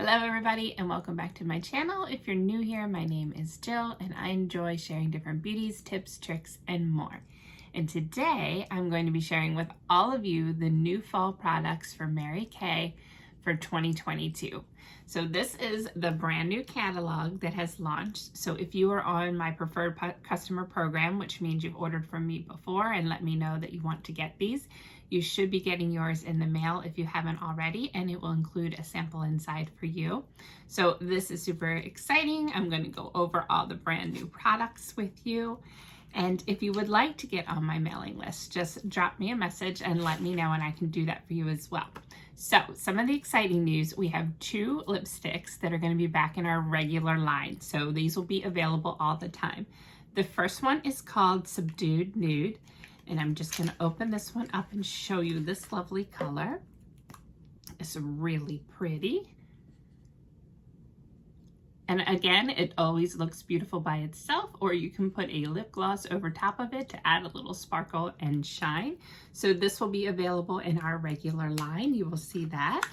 Hello everybody and welcome back to my channel. If you're new here, my name is Jill and I enjoy sharing different beauties, tips, tricks, and more. And today I'm going to be sharing with all of you the new fall products for Mary Kay for 2022. So this is the brand new catalog that has launched. So if you are on my preferred customer program, which means you've ordered from me before and let me know that you want to get these, you should be getting yours in the mail if you haven't already, and it will include a sample inside for you. So this is super exciting. I'm going to go over all the brand new products with you. And if you would like to get on my mailing list, just drop me a message and let me know and I can do that for you as well. So some of the exciting news, we have 2 lipsticks that are going to be back in our regular line. So these will be available all the time. The first one is called Subdued Nude. And I'm just going to open this one up and show you this lovely color. It's really pretty. And again, it always looks beautiful by itself, or you can put a lip gloss over top of it to add a little sparkle and shine. So this will be available in our regular line. You will see that.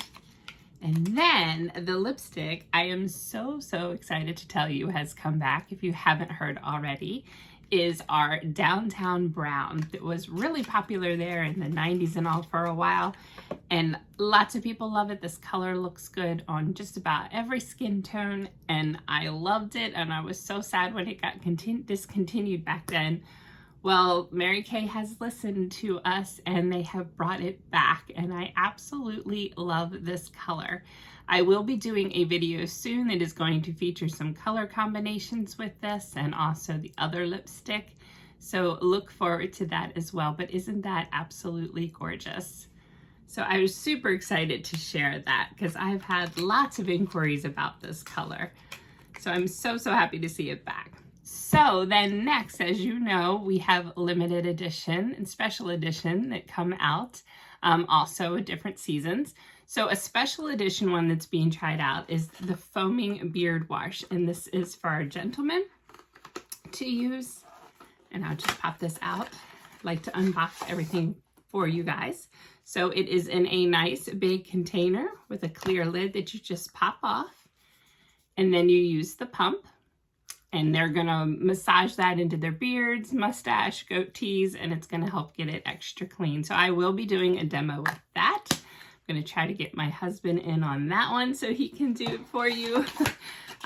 And then the lipstick, I am so excited to tell you has come back, if you haven't heard already, is our Downtown Brown. It was really popular there in the 90s and all for a while, and lots of people love it. This color looks good on just about every skin tone, and I loved it, and I was so sad when it got discontinued back then. Well, Mary Kay has listened to us and they have brought it back, and I absolutely love this color. I will be doing a video soon that is going to feature some color combinations with this and also the other lipstick. So look forward to that as well. But isn't that absolutely gorgeous? So I was super excited to share that because I've had lots of inquiries about this color. So I'm so happy to see it back. So then next, as you know, we have limited edition and special edition that come out also at different seasons. So a special edition one that's being tried out is the Foaming Beard Wash. And this is for our gentlemen to use. And I'll just pop this out. I like to unbox everything for you guys. So it is in a nice big container with a clear lid that you just pop off. And then you use the pump. And they're gonna massage that into their beards, mustache, goatees, and it's gonna help get it extra clean. So I will be doing a demo with that. I'm gonna try to get my husband in on that one so he can do it for you.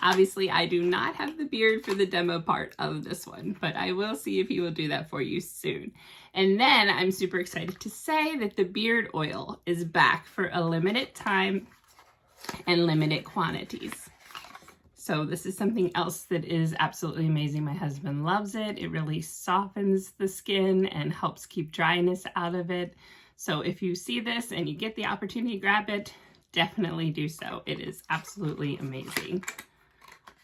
Obviously, I do not have the beard for the demo part of this one, but I will see if he will do that for you soon. And then I'm super excited to say that the beard oil is back for a limited time and limited quantities. So this is something else that is absolutely amazing. My husband loves it. It really softens the skin and helps keep dryness out of it. So if you see this and you get the opportunity to grab it, definitely do so. It is absolutely amazing.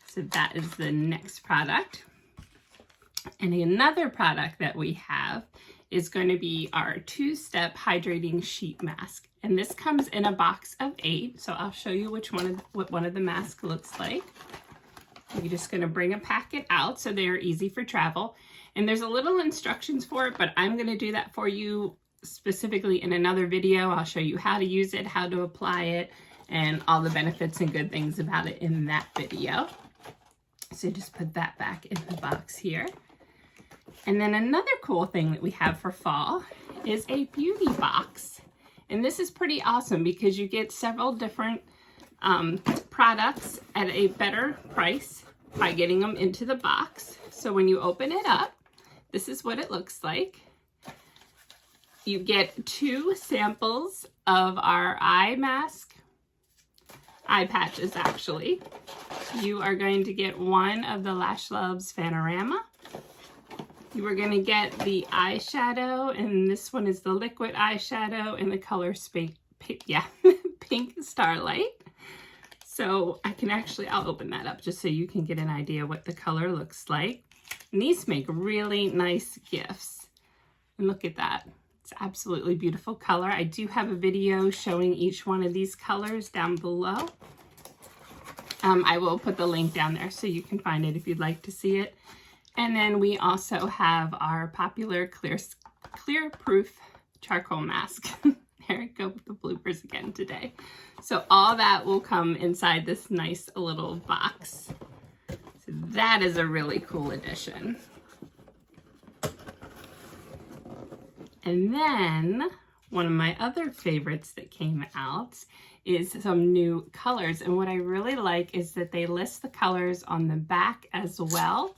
So that is the next product. And another product that we have is going to be our 2-step hydrating sheet mask. And this comes in a box of 8. So I'll show you what one of the masks looks like. You're just going to bring a packet out so they're easy for travel. And there's a little instructions for it, but I'm going to do that for you specifically in another video. I'll show you how to use it, how to apply it, and all the benefits and good things about it in that video. So just put that back in the box here. And then another cool thing that we have for fall is a beauty box. And this is pretty awesome because you get several different products at a better price by getting them into the box. So when you open it up, this is what it looks like. You get 2 samples of our eye mask, eye patches actually. You are going to get 1 of the Lash Loves Fanorama. You are going to get the eyeshadow, and this one is the liquid eyeshadow in the color Pink Starlight. So I'll open that up just so you can get an idea what the color looks like. And these make really nice gifts. And look at that. It's absolutely beautiful color. I do have a video showing each one of these colors down below. I will put the link down there so you can find it if you'd like to see it. And then we also have our popular Clear Proof charcoal mask. There I go with the bloopers again today. So all that will come inside this nice little box. So that is a really cool addition. And then one of my other favorites that came out is some new colors. And what I really like is that they list the colors on the back as well,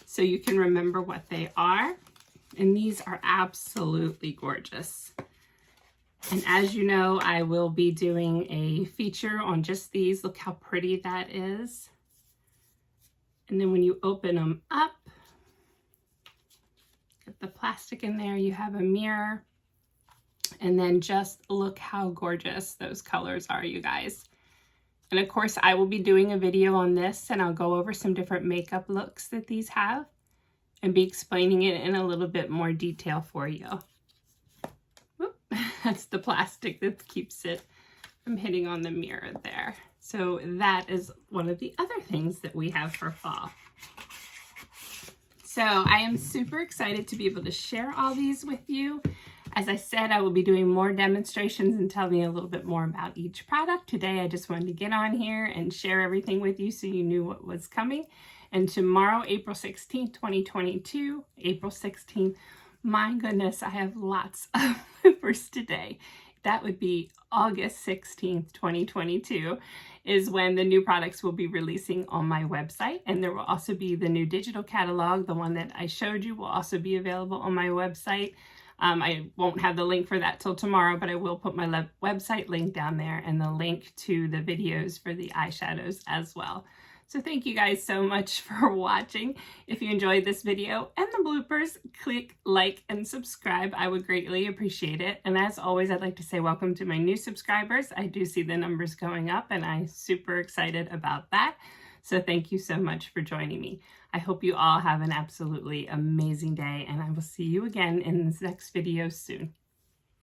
so you can remember what they are. And these are absolutely gorgeous. And as you know, I will be doing a feature on just these. Look how pretty that is. And then when you open them up, get the plastic in there, you have a mirror. And then just look how gorgeous those colors are, you guys. And of course, I will be doing a video on this, and I'll go over some different makeup looks that these have and be explaining it in a little bit more detail for you. Whoop, that's the plastic that keeps it from hitting on the mirror there. So that is one of the other things that we have for fall. So I am super excited to be able to share all these with you. As I said, I will be doing more demonstrations and telling you a little bit more about each product. Today, I just wanted to get on here and share everything with you so you knew what was coming. And tomorrow, April 16th, 2022, April 16th, my goodness, I have lots of bloopers today. That would be August 16th, 2022, is when the new products will be releasing on my website. And there will also be the new digital catalog. The one that I showed you will also be available on my website. I won't have the link for that till tomorrow, but I will put my website link down there and the link to the videos for the eyeshadows as well. So thank you guys so much for watching. If you enjoyed this video and the bloopers, click like and subscribe. I would greatly appreciate it. And as always, I'd like to say welcome to my new subscribers. I do see the numbers going up and I'm super excited about that. So thank you so much for joining me. I hope you all have an absolutely amazing day, and I will see you again in the next video soon.